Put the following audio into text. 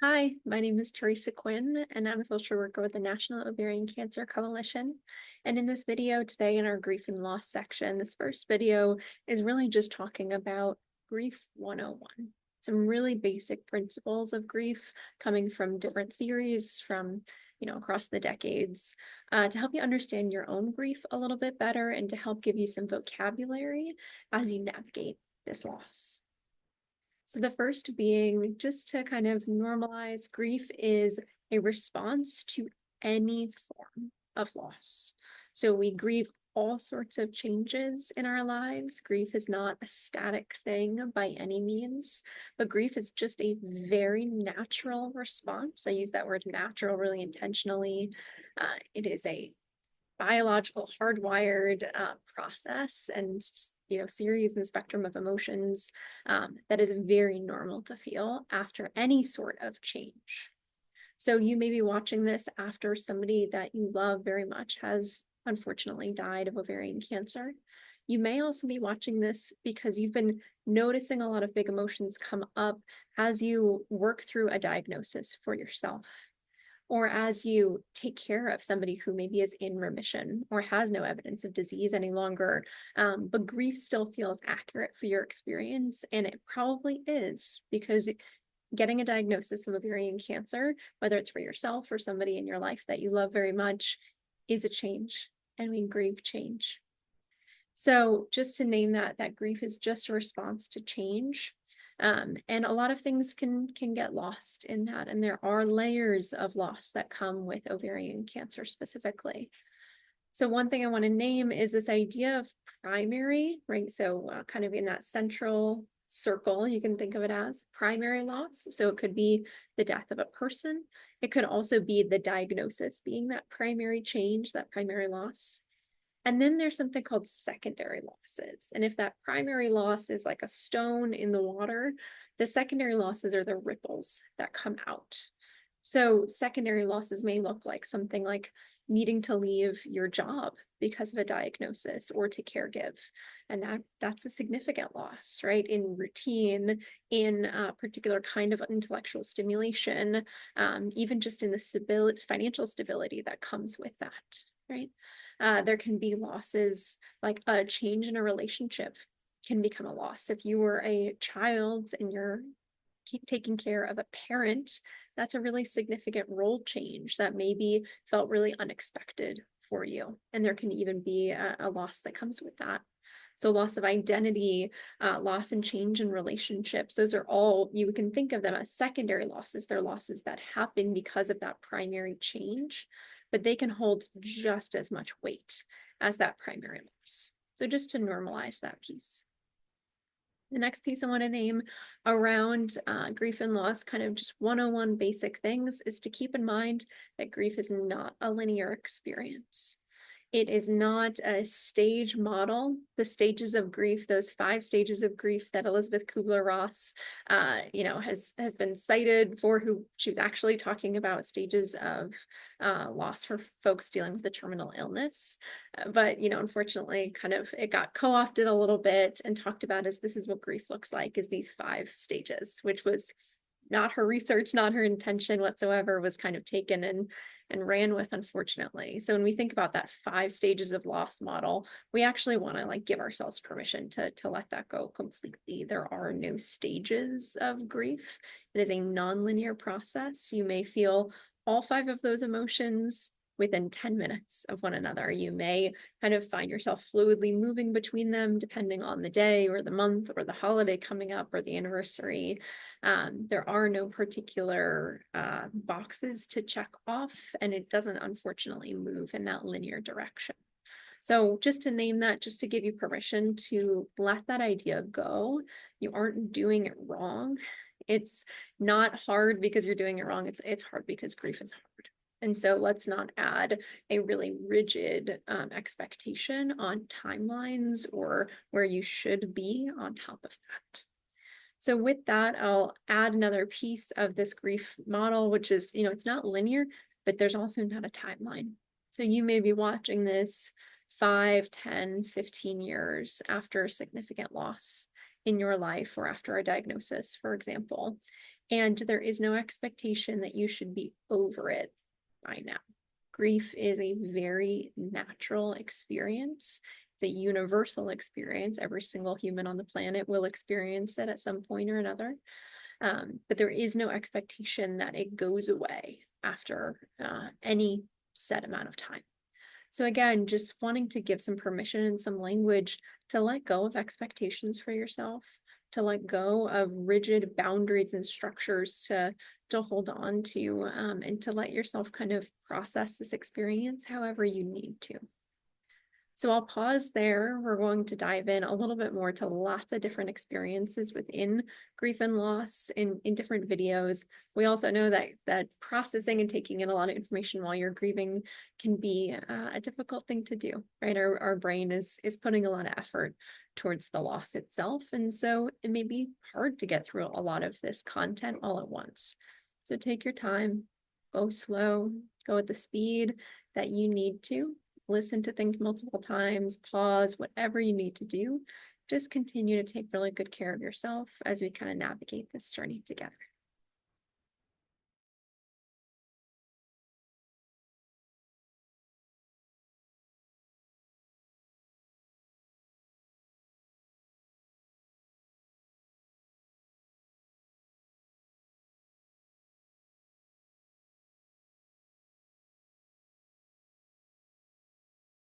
Hi, my name is Teresa Quinn, and I'm a social worker with the National Ovarian Cancer Coalition. And in this video today, in our grief and loss section, this first video is really just talking about grief 101. Some really basic principles of grief coming from different theories from across the decades to help you understand your own grief a little bit better and to help give you some vocabulary as you navigate this loss. So the first being just to kind of normalize grief is a response to any form of loss. So we grieve all sorts of changes in our lives. Grief is not a static thing by any means, but grief is just a very natural response. I use that word natural really intentionally. It is a biological hardwired process and series and spectrum of emotions that is very normal to feel after any sort of change. So you may be watching this after somebody that you love very much has unfortunately died of ovarian cancer. You may also be watching this because you've been noticing a lot of big emotions come up as you work through a diagnosis for yourself, or as you take care of somebody who maybe is in remission or has no evidence of disease any longer, but grief still feels accurate for your experience. And it probably is, because getting a diagnosis of ovarian cancer, whether it's for yourself or somebody in your life that you love very much, is a change, and we grieve change. So just to name that grief is just a response to change. And a lot of things can get lost in that. And there are layers of loss that come with ovarian cancer specifically. So one thing I want to name is this idea of primary, right? So kind of in that central circle, you can think of it as primary loss. So it could be the death of a person. It could also be the diagnosis being that primary change, that primary loss. And then there's something called secondary losses. And if that primary loss is like a stone in the water, the secondary losses are the ripples that come out. So secondary losses may look like something like needing to leave your job because of a diagnosis or to caregive. And that's a significant loss, right? In routine, in a particular kind of intellectual stimulation, even just in the financial stability that comes with that, right? There can be losses, like a change in a relationship can become a loss. If you were a child and you're taking care of a parent, that's a really significant role change that maybe felt really unexpected for you. And there can even be a loss that comes with that. So loss of identity, loss and change in relationships, those are all, you can think of them as secondary losses. They're losses that happen because of that primary change, but they can hold just as much weight as that primary loss. So just to normalize that piece. The next piece I want to name around grief and loss, kind of just 101 basic things, is to keep in mind that grief is not a linear experience. It is not a stage model. The stages of grief, those 5 stages of grief that Elizabeth Kubler-Ross, has been cited for, who she was actually talking about stages of loss for folks dealing with a terminal illness. But, unfortunately, kind of it got co-opted a little bit and talked about as this is what grief looks like, is these 5 stages, which was not her research, not her intention whatsoever, was kind of taken and ran with, unfortunately. So when we think about that 5 stages of loss model, we actually want to give ourselves permission to let that go completely. There are no stages of grief. It is a nonlinear process. You may feel all 5 of those emotions within 10 minutes of one another. You may kind of find yourself fluidly moving between them depending on the day or the month or the holiday coming up or the anniversary. There are no particular boxes to check off, and it doesn't unfortunately move in that linear direction. So just to name that, just to give you permission to let that idea go. You aren't doing it wrong. It's not hard because you're doing it wrong. It's hard because grief is hard. And so let's not add a really rigid expectation on timelines or where you should be on top of that. So with that, I'll add another piece of this grief model, which is, it's not linear, but there's also not a timeline. So you may be watching this 5, 10, 15 years after a significant loss in your life or after a diagnosis, for example. And there is no expectation that you should be over it by now. Grief is a very natural experience. It's a universal experience. Every single human on the planet will experience it at some point or another. But there is no expectation that it goes away after any set amount of time. So again, just wanting to give some permission and some language to let go of expectations for yourself, to let go of rigid boundaries and structures to hold on to, and to let yourself kind of process this experience however you need to. So I'll pause there. We're going to dive in a little bit more to lots of different experiences within grief and loss in different videos. We also know that processing and taking in a lot of information while you're grieving can be a difficult thing to do, right? Our brain is putting a lot of effort towards the loss itself. And so it may be hard to get through a lot of this content all at once. So take your time, go slow, go at the speed that you need to. Listen to things multiple times, pause, whatever you need to do. Just continue to take really good care of yourself as we kind of navigate this journey together.